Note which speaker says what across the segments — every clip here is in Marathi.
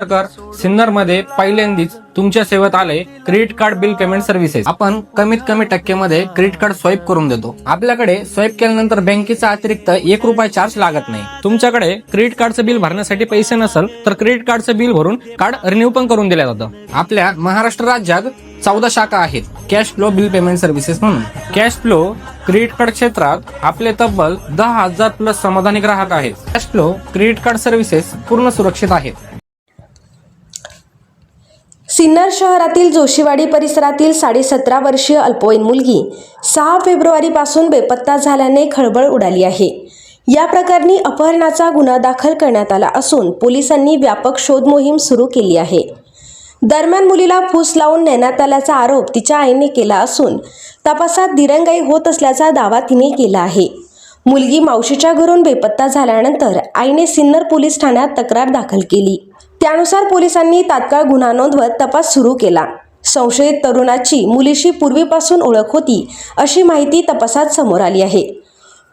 Speaker 1: सिन्नर मध्ये पहिल्यांदाच तुमच्या सेवेत आले credit card bill payment services. आपण कमीत कमी टक्क्यामध्ये क्रेडिट कार्ड स्वाईप करून देतो। आपल्याकडे स्वाईप केल्यानंतर बँकेचा अतिरिक्त 1 रुपया चार्ज लागत नाही। तुमच्याकडे क्रेडिट कार्डचं बिल भरण्यासाठी पैसे नसेल तर क्रेडिट कार्डचं बिल भरून कार्ड रिन्यू पण करून दिलं जातं। आपल्या महाराष्ट्र राज्यात 14 शाखा आहेत cash flow bill payment services म्हणून। कॅश फ्लो क्रेडिट कार्ड क्षेत्रात आपले तब्बल 10,000 प्लस समाधानी ग्राहक आहेत। Cash flow credit card services पूर्ण सुरक्षित आहेत।
Speaker 2: सिन्नर शहरातील जोशीवाडी परिसरातील 17.5 वर्षीय अल्पवयीन मुलगी 6 फेब्रुवारीपासून बेपत्ता झाल्याने खळबळ उडाली आहे। या प्रकरणी अपहरणाचा गुन्हा दाखल करण्यात आला असून पोलिसांनी व्यापक शोध मोहीम सुरू केली आहे। दरम्यान मुलीला फूस लावून नेण्यात आल्याचा आरोप तिच्या आईने केला असून तपासात दिरंगाई होत असल्याचा दावा तिने केला आहे। मुलगी मावशीच्या घरून बेपत्ता झाल्यानंतर आईने सिन्नर पोलीस ठाण्यात तक्रार दाखल केली। त्यानुसार पोलिसांनी तात्काळ गुन्हा नोंदवत तपास सुरू केला। संशयित तरुणाची मुलीशी पूर्वीपासून ओळख होती अशी माहिती तपासात समोर आली आहे।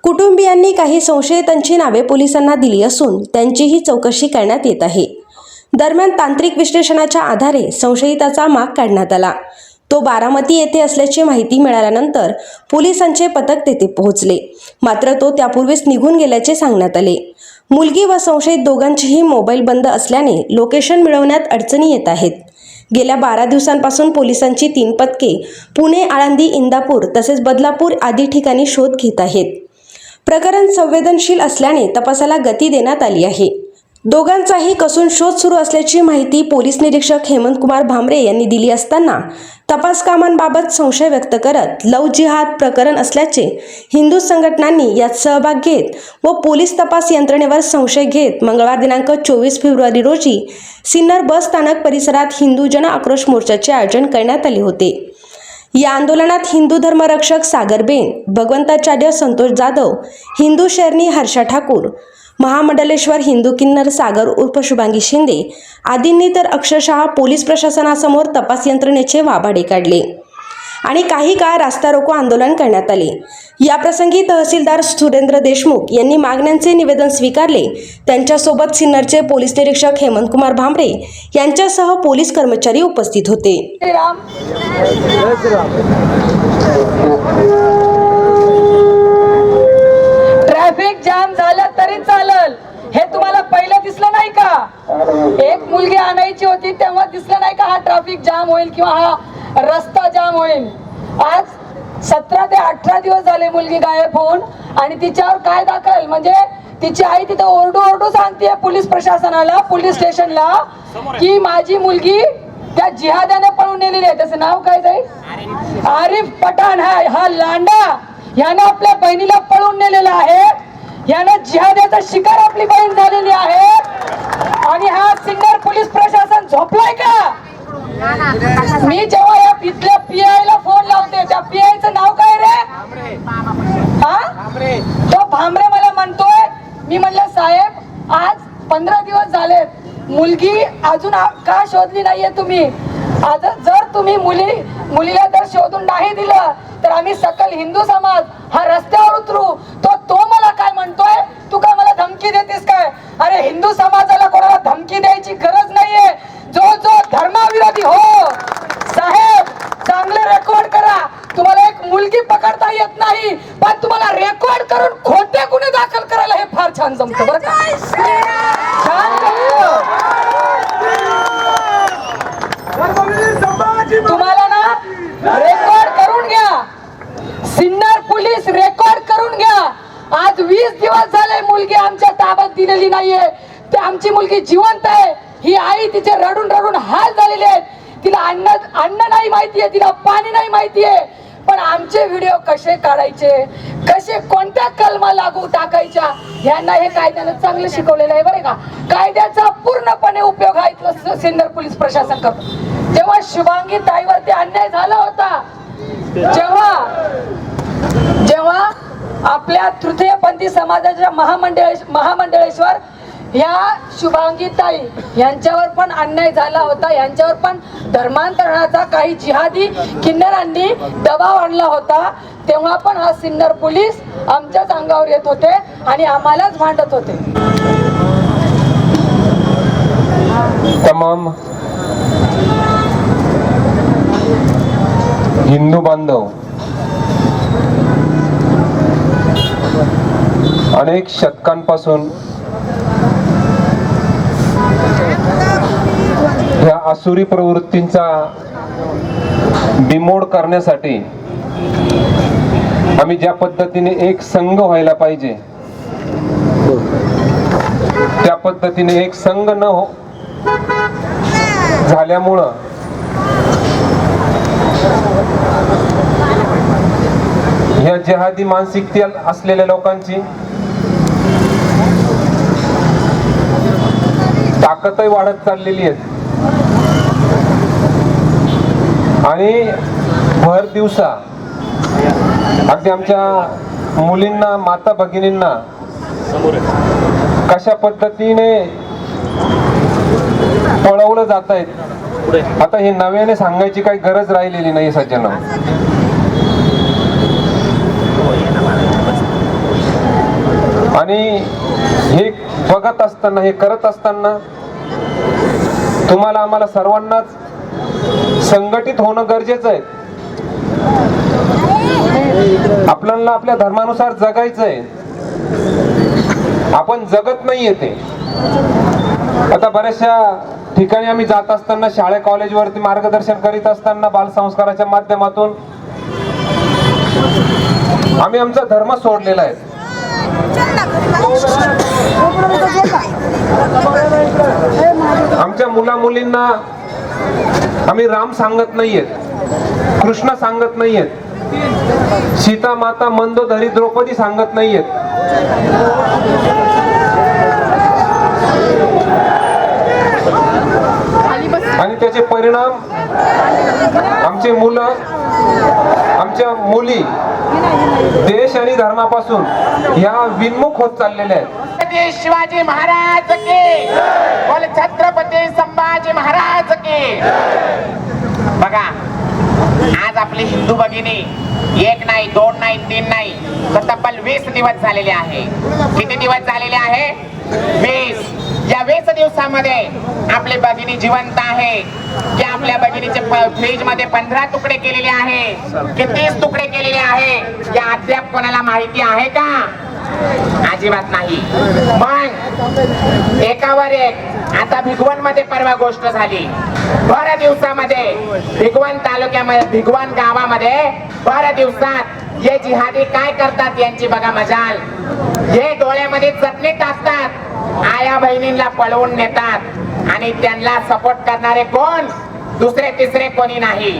Speaker 2: कुटुंबियांनी काही संशयितांची नावे पोलिसांना दिली असून त्यांचीही चौकशी करण्यात येत आहे। दरम्यान तांत्रिक विश्लेषणाच्या आधारे संशयिताचा माग काढण्यात आला। तो बारामती येथे असल्याची माहिती मिळाल्यानंतर पोलिसांचे पथक तेथे पोहोचले, मात्र तो त्यापूर्वीच निघून गेल्याचे सांगण्यात आले। मुलगी व संशयित दोघांचेही मोबाईल बंद असल्याने लोकेशन मिळवण्यात अडचणी येत आहेत। गेल्या 12 दिवसांपासून पोलिसांची 3 पथके पुणे, आळंदी, इंदापूर तसेच बदलापूर आदी ठिकाणी शोध घेत आहेत। प्रकरण संवेदनशील असल्याने तपासाला गती देण्यात आली आहे। दोघांचाही कसून शोध सुरू असल्याची माहिती पोलीस निरीक्षक हेमंतकुमार भामरे यांनी दिली असताना तपास कामांबाबत संशय व्यक्त करत लव जिहाद प्रकरण असल्याचे हिंदू संघटनांनी यात सहभाग घेत व पोलीस तपास यंत्रणेवर संशय घेत मंगळवार दिनांक 24 फेब्रुवारी रोजी सिन्नर बस स्थानक परिसरात हिंदू जन आक्रोश मोर्चाचे आयोजन करण्यात आले होते। या आंदोलनात हिंदू धर्मरक्षक सागर बेन, भगवंताचार्य संतोष जाधव, हिंदू शरणी हर्षा ठाकूर, महामंडलेश्वर हिंदू किन्नर सागर उर्फ शुभांगी शिंदे आदींनी तर अक्षरशः पोलीस प्रशासनासमोर तपास यंत्रणेचे वाभाडे काढले आणि काही काळ रास्ता रोको आंदोलन करण्यात आले। याप्रसंगी तहसीलदार सुरेंद्र देशमुख यांनी मागण्यांचे निवेदन स्वीकारले। त्यांच्यासोबत सिन्नरचे पोलीस निरीक्षक हेमंतकुमार भामरे यांच्यासह पोलीस कर्मचारी उपस्थित होते।
Speaker 3: ट्रॅफिक जाम झालं तरी चालल, हे तुम्हाला पहिलं दिसलं नाही का? एक मुलगी आणायची होती तेव्हा दिसलं नाही का हा ट्रॅफिक जाम होईल किंवा हा रस्ता जाम होईल? आज 17 ते 18 दिवस झाले मुलगी गायब होऊन आणि तिच्यावर काय दाखल? म्हणजे तिची आई तिथे ओरडू सांगते पोलीस प्रशासनाला, पोलीस स्टेशनला की माझी मुलगी त्या जिहाद्याने पळून नेलेली आहे। त्याचं नाव काय जाईल? आरिफ पठाण हा लांडा यानं आपल्या बहिणीला पळून नेलेला आहे। यानं जिहाद्याचा शिकार आपली बहीण झालेली आहे आणि हा सिन्नर पोलीस प्रशासन झोपलाय का? मी जेव्हा या इथल्या पीआयला फोन लावते, त्या पीआयचं नाव काय रे? हा, तो भामरे मला म्हणतोय। मी म्हणलं साहेब आज 15 दिवस झालेत, मुलगी अजून का शोधली नाहीये तुम्ही? आज जर तुम्ही मुलीला जर शोधून नाही दिलं तर आम्ही सकल हिंदू समाज हा रस्त्यावर उतरू। तो मला काय म्हणतोय, तू काय मला धमकी देतेस काय? अरे हिंदू समाजाला कोणाला धमकी द्यायची गरज नाहीये। जो धर्माविरोधी हो साहेब, चांगले रेकॉर्ड करा। तुम्हाला एक मुलगी पकडता येत नाही पण तुम्हाला रेकॉर्ड करून खोटे गुन्हे दाखल करायला हे फार छान जमतं बरं का? छान जमतं। तुम्हाला ना रेकॉर्ड करून घ्या, सिन्नर पोलीस रेकॉर्ड करून घ्या। आज 20 दिवस झाले मुलगी आमच्या ताब्यात दिलेली नाहीये। ते आमची मुलगी जिवंत आहे। ही आई तिचे रडून हाल झालेले आहेत। तिला अन्न नाही माहितीये, तिला पाणी नाही माहितीये। पण आमचे व्हिडिओ कसे काढायचे, कसे कोणत्या कलमा लागू टाकायच्या, यांना हे कायद्यानं चांगलं शिकवलेलं आहे बरं का? कायद्याचा पूर्णपणे उपयोग हा इथलं सिन्नर पोलीस प्रशासन करतो। जेव्हा शुभांगी ताईवरती अन्याय झाला होता, जेव्हा आपल्या तृतीयपंथी समाजाच्या महामंडळेश्वर या शुभांगी ताई यांच्यावर पण अन्याय झाला होता, यांच्यावर पण धर्मांतरणाचा काही जिहादी किन्नरांनी दबाव आणला होता, तेव्हा पण हा सिन्नर पोलीस आमच्याच अंगावर येत होते आणि आम्हालाच भांडत होते।
Speaker 4: तमाम हिंदू बांधव अनेक शतकांपासून ह्या आसुरी प्रवृत्तींचा बिमोड करण्यासाठी आम्ही ज्या पद्धतीने एक संघ व्हायला पाहिजे त्या पद्धतीने एक संघ न झाल्यामुळं ह्या जिहादी मानसिकता असलेल्या लोकांची ताकदही वाढत चाललेली आहे आणि भर दिवसा अगदी आमच्या मुलींना माता भगिनींना कशा पद्धतीने पळवलं जात आहेत आता हे नव्याने सांगायची काही गरज राहिलेली नाही सज्जन. आणि हे बघत असताना हे करत असताना तुम्हाला आम्हाला सर्वांनाच संघटित होणं गरजेचं आहे. आपल्याला आपल्या धर्मानुसार जगायचंय. आपण जगत नाहीये ते. आता बऱ्याचशा ठिकाणी आम्ही जात असताना शाळे कॉलेजवरती मार्गदर्शन करीत असताना बालसंस्काराच्या माध्यमातून आम्ही आमचा धर्म सोडलेला आहे. आमच्या मुला मुलींना आम्ही राम सांगत नाहीयेत, कृष्ण सांगत नाहीयेत, सीता माता मंदोदरी द्रौपदी सांगत नाहीयेत. आणि त्याचे परिणाम आमचे मुलं आमच्या मुली देश आणि धर्मापासून ह्या विन्मुख होत चाललेल्या आहेत.
Speaker 5: शिवाजी महाराज की बोल, छत्रपती संभाजी महाराज की. बघा, आज आपली हिंदू भगिनी एक नाही, दोन नाही, तीन नाही, तर तब्बल 20 दिवस झालेले आहे. किती दिवस झालेले आहे? 20. या 20 दिवसामध्ये आपली भगिनी जिवंत आहे की आपल्या भगिनीचे फ्रीज मध्ये 15 तुकडे केलेले आहे की 30 तुकडे केलेले आहे या अद्याप कोणाला माहिती आहे का? अजिबात नाही. मग एकावर एक आता भिगवण मध्ये परवा गोष्ट झाली. 12 दिवसामध्ये भिगवण तालुक्यामध्ये भिगवण गावामध्ये 12 दिवसात हे जिहादी काय करतात यांची बघा मजाल. हे डोळ्यामध्ये चटणी टाकतात, आया बहिणींना पळवून नेतात आणि त्यांना सपोर्ट करणारे कोण? दुसरे तिसरे कोणी नाही.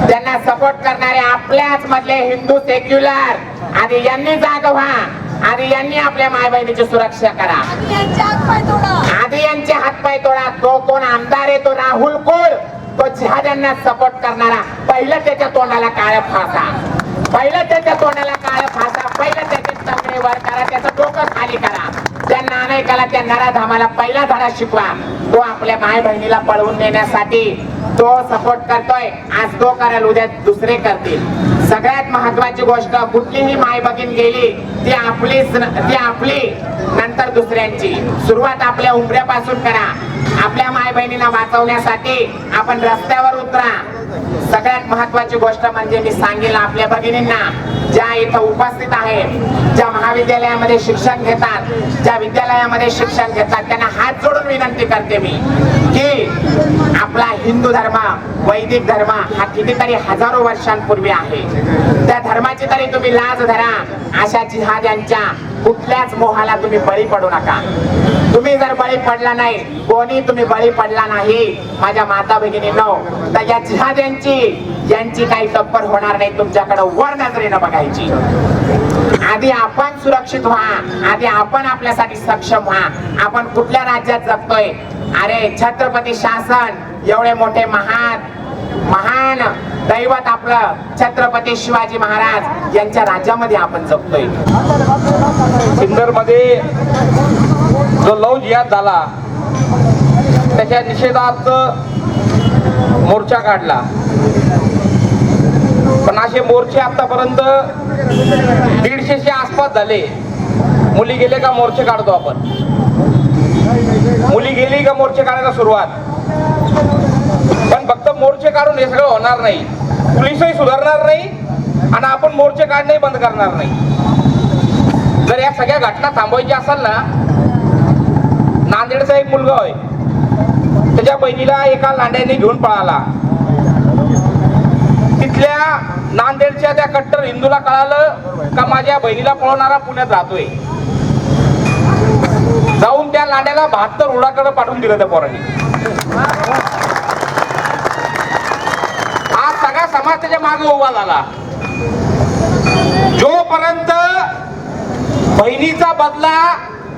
Speaker 5: त्यांना सपोर्ट करणारे आपल्याच मधले हिंदू सेक्युलर. आधी यांनी जागा व्हा, आधी यांनी आपल्या माय बहिणीची सुरक्षा करा, आधी यांचे हातपाय तोडा. तो कोण आमदार आहे तो राहुल कोल, तो जिहाद्यांना सपोर्ट करणारा, पहिलं त्याच्या तोंडाला काळ फासा, पहिलं त्याच्या तोंडाला काळ फासा, पहिलं त्याचे तंगडे वर करा, त्याचं डोकं खाली करा. त्यांना अनेकाला त्या नराधामाला पहिला धडा शिकवा. तो आपल्या माय बहिणीला पळवून नेण्यासाठी तो सपोर्ट करतोय. आज तो करेल, उद्या दुसरे करतील. सगळ्यात महत्वाची गोष्ट, कुठलीही माय भगिन गेली ती आपली नंतर दुसऱ्यांची. सुरुवात आपल्या उंबऱ्यापासून करा. आपल्या माय बहिणीला वाचवण्यासाठी आपण रस्त्यावर उतरा. सगळ्यात महत्वाची गोष्ट म्हणजे मी सांगेल आपल्या भगिनींना ज्या इथं उपस्थित आहेत, ज्या महाविद्यालयामध्ये शिक्षण घेतात, ज्या विद्यालयामध्ये शिक्षण घेतात, त्यांना हात जोडून विनंती करते मी की आपला हिंदू धर्म, वैदिक धर्म हा कितीतरी हजारो वर्षांपूर्वी आहे. त्या धर्माची तरी तुम्ही लाज धरा. अशा जिहाद्यांच्या कुठल्याच मोहाला तुम्ही बळी पडू नका. तुम्ही जर बळी पडला नाही, कोणी तुम्ही बळी पडला नाही माझ्या माता भगिनींनो, तर या यांची काही टक्कर होणार नाही. तुमच्याकडे वर नजरेनं बघायची. आधी आपण सुरक्षित व्हा, आधी आपण आपल्यासाठी सक्षम व्हा. आपण कुठल्या राज्यात जगतोय? अरे छत्रपती शासन एवढे मोठे महान दैवत आपलं छत्रपती शिवाजी महाराज यांच्या राज्यामध्ये आपण जगतोय.
Speaker 6: सिन्नर मध्ये जो लव जिहाद झाला त्याच्या निषेधार्थ मोर्चा काढला. पण असे मोर्चे आतापर्यंत 150च्या आसपास झाले. मुली गेले का मोर्चे काढतो आपण. मुली गेली का मोर्चे काढायला सुरुवात. पण फक्त मोर्चे काढून हे सगळं होणार नाही. पोलिसही सुधारणार नाही आणि आपण मोर्चे काढणे बंद करणार नाही. जर या सगळ्या घटना थांबवायच्या असेल ना, नांदेडचा एक मुलगा होय, त्याच्या बहिणीला एका लांड्याने घेऊन पळाला. तिथल्या नांदेडच्या त्या कट्टर हिंदूला कळालं का माझ्या बहिणीला पळवणारा पुण्यात राहतोय. जाऊन त्या लांड्याला 72 उडाकडे पाठवून दिलं त्या पोरांनी. आज सगळा समाज त्याच्या मागे उभा झाला. जोपर्यंत बहिणीचा बदला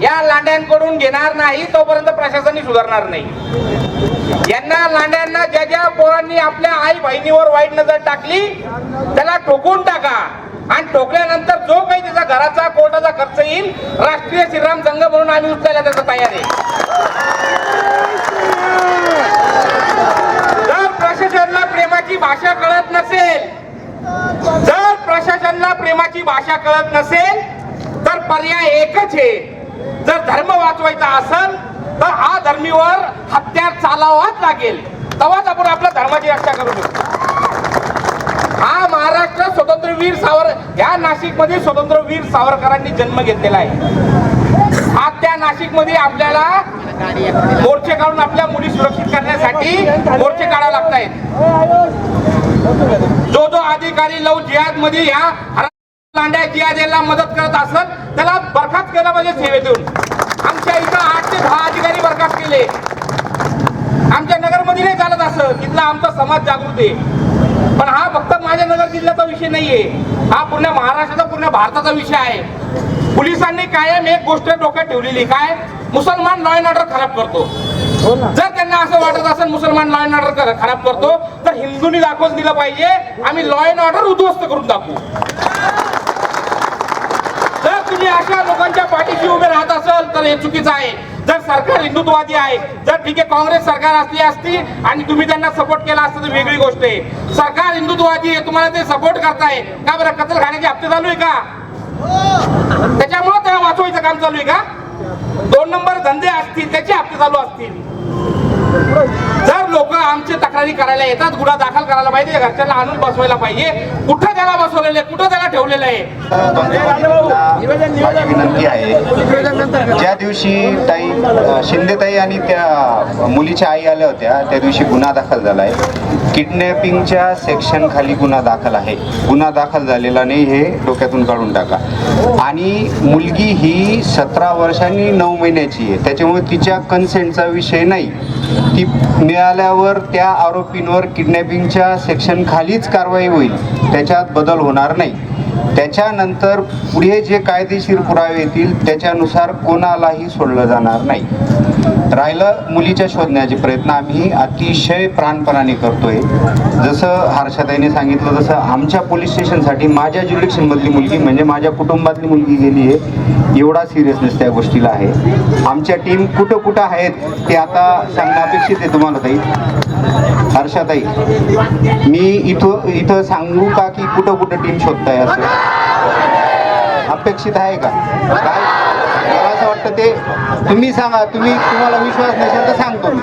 Speaker 6: या लांड्यांकडून घेणार नाही तोपर्यंत प्रशासनही सुधारणार नाही. यांना लांड्यांना ज्या ज्या पोरांनी आपल्या आई बहिणीवर वाईट नजर टाकली त्याला ठोकून टाका आणि ठोकल्यानंतर जो काही त्याचा घराचा कोर्टाचा खर्च येईल राष्ट्रीय श्रीराम संघ म्हणून आम्ही उचलायला त्याचा तयार आहे. जर प्रशासनाला प्रेमाची भाषा कळत नसेल, जर प्रशासनाला प्रेमाची भाषा कळत नसेल तर पर्याय एकच आहे. जर धर्म वाचवायचा असेल तर हा धर्मीवर हत्यार चालावाच लागेल, तेव्हाच आपण आपल्या धर्माची रक्षा करू शकतो. हा महाराष्ट्र स्वतंत्रवीर या नाशिकमध्ये स्वतंत्रवीर सावरकरांनी जन्म घेतलेला आहे. आज त्या नाशिकमध्ये आपल्याला मोर्चे काढून आपल्या मुली सुरक्षित करण्यासाठी मोर्चे काढावे लागत आहेत. जो जो अधिकारी लव जिहाद मध्ये या लांड्या जिहादीला मदत करत असत त्याला बरखास्त केला पाहिजे सेवेतून. आमच्या इथं 8 ते 10 अधिकारी बरखास्त केले. आमच्या नगरमध्ये नाही चालत असं. तिथला आमचा समाज जागृत आहे. पण हा फक्त माझ्या नगर जिल्ह्याचा विषय नाहीये, हा पूर्ण महाराष्ट्राचा पूर्ण भारताचा विषय आहे. पोलिसांनी कायम एक गोष्ट डोक्यात ठेवलेली, काय मुसलमान लॉ अँड ऑर्डर खराब करतो. जर त्यांना असं वाटत असेल मुसलमान लॉ अँड ऑर्डर खराब करतो तर हिंदूंनी दाखवून दिलं पाहिजे आम्ही लॉ अँड ऑर्डर उद्ध्वस्त करून दाखवू. जर तुम्ही अशा लोकांच्या पाठीशी उभे राहत असाल तर हे चुकीचं आहे. जर सरकार हिंदुत्ववादी आहे, जर ठीक आहे काँग्रेस सरकार असली असती आणि तुम्ही त्यांना सपोर्ट केला असता तर वेगळी गोष्ट आहे. सरकार हिंदुत्ववादी आहे, तुम्हाला ते सपोर्ट करताय का बरं? कत्तलखान्याचे हप्ते चालू आहे का? त्याच्यामुळे त्याला वाचवायचं काम चालू आहे का? 2 नंबर धंदे असतील त्याचे हप्ते चालू असतील. जर लोक आमची तक्रारी करायला येतात, गुन्हा दाखल करायला पाहिजे, घरच्यांना आणून बसवायला पाहिजे. कुठं त्याला बसवलेलं आहे, कुठं त्याला ठेवलेलं आहे?
Speaker 7: माझी विनंती आहे, ज्या दिवशी शिंदेताई आणि त्या मुलीच्या आई आल्या होत्या त्या दिवशी गुन्हा दाखल झाला आहे. किडनॅपिंगच्या सेक्शन खाली गुन्हा दाखल आहे. गुन्हा दाखल झालेला नाही हे डोक्यातून काढून टाका. आणि मुलगी ही 17 वर्षांनी 9 महिन्याची आहे, त्याच्यामुळे तिच्या कन्सेंटचा विषय नाही. ती मिळाल्यावर त्या आरोपींवर किडनॅपिंगच्या सेक्शन खालीच कारवाई होईल, त्याच्यात बदल होणार नाही. त्याच्यानंतर पुढे जे कायदेशीर पुरावे येतील त्याच्यानुसार कोणालाही सोडलं जाणार नाही. राहिलं मुलीच्या शोधण्याचे प्रयत्न आम्ही अतिशय प्राणपणाने करतोय. जसं हर्षाताईने सांगितलं तसं आमच्या पोलीस स्टेशनसाठी माझ्या ज्युरिडिक्शनमधली मुलगी म्हणजे माझ्या कुटुंबातली मुलगी गेली आहे, एवढा सिरियसनेस त्या गोष्टीला आहे. आमच्या टीम कुठं कुठं आहेत ते आता सांगणं अपेक्षित आहे तुम्हाला ताई. हर्षाताई, मी इथं सांगू का की कुठं कुठं टीम शोधताय असं अपेक्षित आहे का? काय मला असं वाटतं ते तुम्ही सांगा. तुम्हाला विश्वास नसेल तर सांगतो मी.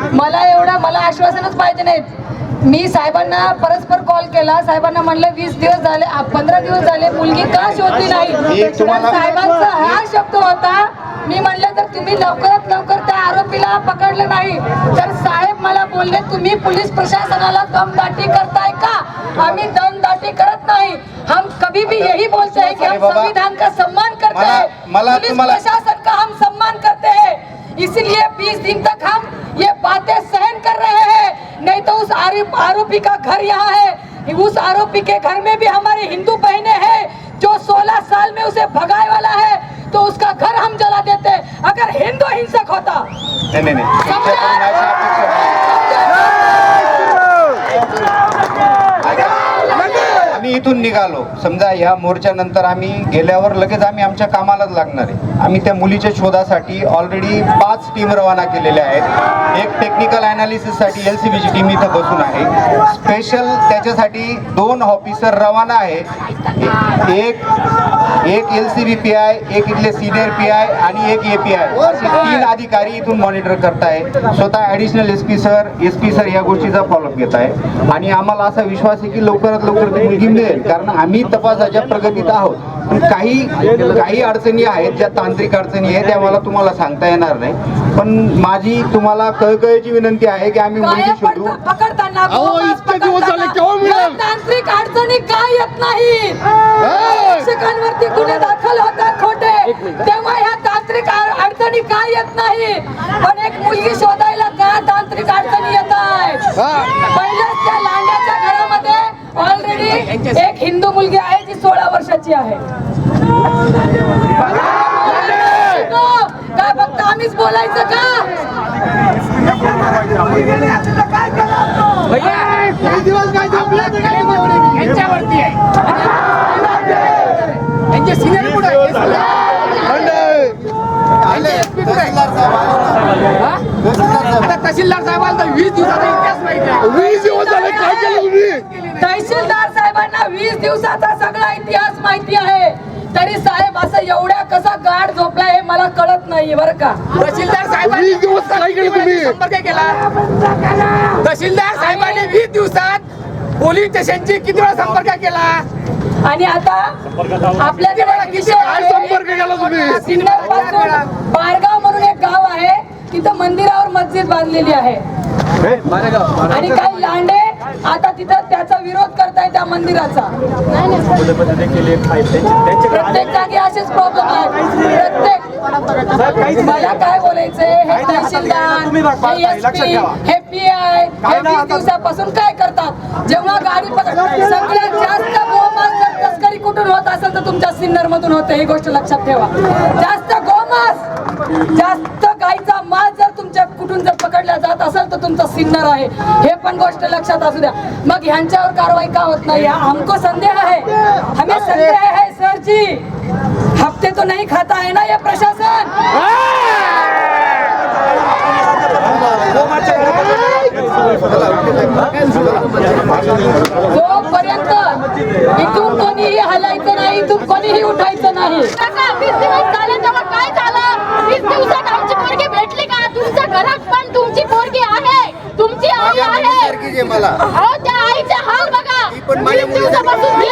Speaker 3: मला आश्वासनच पाहिजे नाहीत. मी साहेबांना परस्पर कॉल केला, साहेबांना म्हणलं 20 दिवस झाले 15 दिवस झाले मुलगी का शोधली नाही. साहेबांचा हा शब्द होता, मी म्हणलं तर तुम्ही लवकरात लवकर त्या आरोपीला पकडलं नाही तर साहेब मला बोलले तुम्ही पोलीस प्रशासनाला दमदाटी करताय का? आम्ही दमदाटी करत नाही, हम कभी भी यही बोलते हैं कि हम संविधान का सम्मान करते हैं, पुलिस प्रशासन का हम सम्मान करते हैं. इसलिए 20 दिन तक हम ये बातें सहन कर रहे हैं. नहीं तो उस आरोपी का घर यहाँ है, उस आरोपी के घर में भी हमारी हिंदू बहनें हैं जो 16 साल में उसे भगाए वाला है, तो उसका घर हम जला देते अगर हिंदू हिंसक होता.
Speaker 7: नाही. आणि इथून निघालो, समजा ह्या मोर्चानंतर आम्ही गेल्यावर लगेच आम्ही आमच्या कामालाच लागणार आहे. आम्ही त्या मुलीच्या शोधासाठी ऑलरेडी 5 टीम रवाना केलेल्या आहेत. एक टेक्निकल ॲनालिसिससाठी LCBची टीम इथं बसून आहे. स्पेशल त्याच्यासाठी 2 ऑफिसर रवाना आहे. एक LCB PI, एक इथले सिनियर PI आणि एक API, असे 3 अधिकारी इथून मॉनिटर करताय. स्वतः ॲडिशनल SP सर या गोष्टीचा फॉलोअप घेत आहे. आणि आम्हाला असा विश्वास आहे की लवकरात लवकर ती मुलगी मिळेल, कारण आम्ही तपासाच्या प्रगतीत आहोत. पण काही अडचणी आहेत, ज्या तांत्रिक अडचणी आहेत त्या मला तुम्हाला सांगता येणार नाही. पण माझी तुम्हाला कळकळीची विनंती आहे की आम्ही मुलगी शोधू.
Speaker 3: पकडताना तांत्रिक अडचणी काय येत नाही. शिक्षकांवरती गुन्हे दाखल होतात खोटे, तेव्हा ह्या तांत्रिक अडचणी काय येत नाही. पण एक मुलगी शोधायला का तांत्रिक अडचणी येत आहेत. पहिल्याच त्या लांड्याच्या घरामध्ये ऑलरेडी एक हिंदू मुलगी आहे जी 16 वर्षाची आहे. काय फक्त आम्हीच बोलायचं का.
Speaker 6: यांच्यावरती आहे. यांचे सिनियर कुठे आता तहसीलदार साहेबांना 20 दिवसाचा इतिहास माहिती आहे. 20 दिवस झाले काय केलं तुम्ही.
Speaker 3: तहसीलदार साहेबांना 20 दिवसाचा सगळा इतिहास माहिती आहे. तरी साहेब असं एवढ्या कसा गाढ झोपलाय हे मला कळत नाही बरं का.
Speaker 6: तहसीलदार साहेबांनी 20 दिवस संपर्क केला. तहसीलदार साहेबांनी 20 दिवसात पोलीस स्टेशनची किती वेळा संपर्क केला.
Speaker 3: आणि आता आपल्याकडे
Speaker 6: संपर्क केला तुम्ही.
Speaker 3: सिन्नरपासून बारगाव म्हणून एक गाव आहे, तिथं मंदिरावर मस्जिद बांधलेली आहे. आणि काही लांडे आता तिथं त्याचा विरोध करताय त्या मंदिराचा. प्रत्येक जागी असेच प्रॉब्लेम आहेत. प्रत्येक मला काय बोलायचंय, हे तहसीलदार, हे SP, हे PI हे 20 दिवसापासून काय करतात. जेव्हा गाडी सगळ्यात जास्त गोमांस तस्करी कुठून होत असेल तर तुमच्या सिन्नर मधून होते. ही गोष्ट लक्षात ठेवा. जास्त गोमांस, जास्त गाईचा मांस जर तुमच्या कुठून जर पकडला जात असेल तर तुमचा सिन्नर आहे. हे पण गोष्ट लक्षात असू द्या. मग ह्यांच्यावर कारवाई का होत नाही, हमको संदेह है. हमें संदेह है सर जी. हफ्ते तो नहीं खाता है ना ये प्रशासन. जोपर्यंत इथून कोणीही हलायचं नाही, इथून कोणीही उठायचं नाही.
Speaker 8: 20 दिवस झाले तेव्हा काय झालं. 20 दिवसात आमची पोरगी भेटली का. तुमच्या घरात पण तुमची पोरगी आहे, तुमची आई आहे. अहो त्या आईचे हाल बघा. 20 दिवसापासून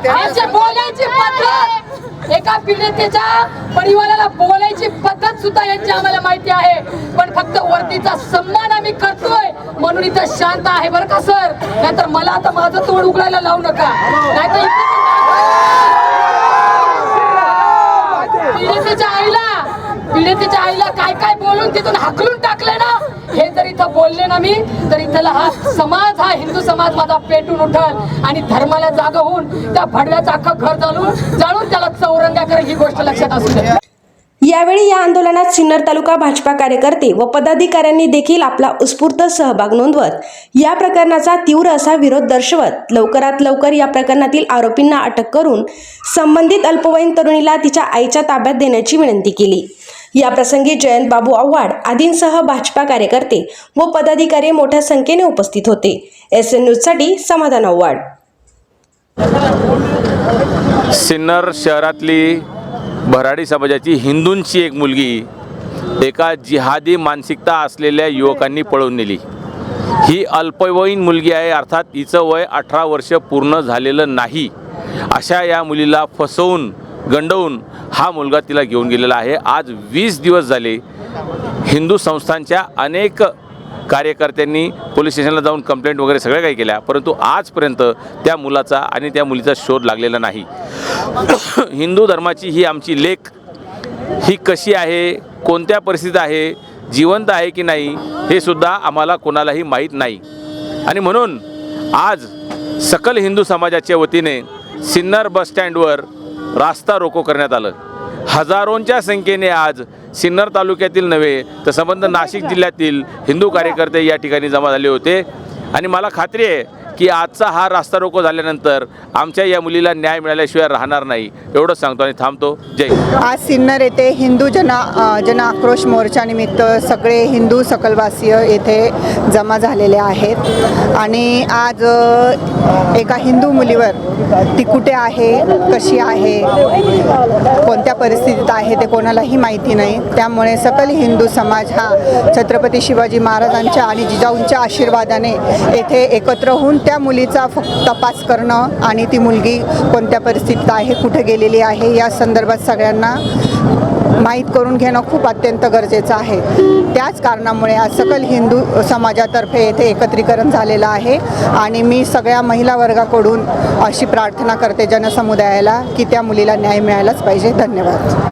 Speaker 8: आमच्या बोलायची पद्धत, एका पीडितेच्या परिवाराला बोलायची पद्धत सुद्धा यांची आम्हाला माहिती आहे. पण फक्त वरतीचा सन्मान आम्ही करतोय म्हणून इथं शांत आहे बरं का सर. नाहीतर मला आता माझं तोंड उघडायला लावू नका. नाहीतर पीडितेच्या आईला काय काय बोलून तिथून हाकलून टाकले ना, हे जर इथं बोलले ना मी, तर इथला हा समाज, हा हिंदू समाज माझा पेटून उठल आणि धर्माला जागा होऊन त्या भडव्याचं अख्खं घर जाळून त्याला चौरंगा करेल. ही गोष्ट लक्षात असू द्या.
Speaker 2: यावेळी या आंदोलनात सिन्नर तालुका भाजपा कार्यकर्ते व पदाधिकाऱ्यांनी देखील आपला उत्स्फूर्त सहभाग नोंदवत या प्रकरणाचा तीव्र असा विरोध दर्शवत लवकरात लवकर या प्रकरणातील आरोपींना अटक करून संबंधित अल्पवयीन तरुणीला तिच्या आईच्या ताब्यात देण्याची विनंती केली. या प्रसंगी जयंत बाबू आव्हाड आदींसह भाजपा कार्यकर्ते व पदाधिकारी मोठ्या संख्येने उपस्थित होते. SN न्यूजसाठी समाधान आव्हाड.
Speaker 9: सिन्नर शहरातली भराडी समाजाची हिंदूंची एक मुलगी एका जिहादी मानसिकता असलेल्या युवकांनी पळवून नेली. ही अल्पवयीन मुलगी आहे, अर्थात हिचं वय 18 वर्ष पूर्ण झालेलं नाही. अशा या मुलीला फसवून गंडवून हा मुलगा तिला घेऊन गेलेला आहे. आज 20 दिवस झाले हिंदू संस्थांच्या अनेक कार्यकर्त्यांनी पोलीस स्टेशनला जाऊन कंप्लेंट वगैरे सगळ्या काही केल्या, परंतु आजपर्यंत त्या मुलाचा आणि त्या मुलीचा शोध लागलेला नाही. हिंदू धर्माची ही आमची लेक ही कशी आहे, कोणत्या परिस्थितीत आहे, जिवंत आहे की नाही हे सुद्धा आम्हाला कोणालाही माहीत नाही. आणि म्हणून आज सकल हिंदू समाजाच्या वतीने सिन्नर बसस्टँडवर रास्ता रोको करण्यात आलं. हजारोंच्या संख्येने आज सिन्नर तालुक्यातील नव्हे तर संबंध नाशिक जिल्ह्यातील हिंदू कार्यकर्ते या ठिकाणी जमा झाले होते आणि मला खात्री आहे की आजचा हा रास्ता रोको झाल्यानंतर आमच्या या मुलीला न्याय मिळाल्याशिवाय राहणार नाही, एवढंच सांगतो आणि थांबतो. जय हिंद.
Speaker 10: आज सिन्नर येथे हिंदू जन आक्रोश मोर्चानिमित्त सगळे हिंदू सकलवासीय येथे जमा झालेले आहेत आणि आज एका हिंदू मुलीवर ती कुठे आहे, कशी आहे, कोणत्या परिस्थितीत आहे ते कोणालाही माहिती नाही. त्यामुळे सकल हिंदू समाज हा छत्रपती शिवाजी महाराजांच्या आणि जिजाऊंच्या आशीर्वादाने येथे एकत्र होऊन त्या मुलीचा फक्त तपास करणं आणि ती मुलगी कोणत्या परिस्थितीत आहे, कुठे गेलेली आहे या संदर्भात सगळ्यांना माहीत करून घेणं खूप अत्यंत गरजेचं आहे. त्याच कारणामुळे आज सकल हिंदू समाजातर्फे येथे एकत्रीकरण झालेलं आहे आणि मी सगळ्या महिला वर्गाकडून अशी प्रार्थना करते जनसमुदायाला की त्या मुलीला न्याय मिळायलाच पाहिजे. धन्यवाद.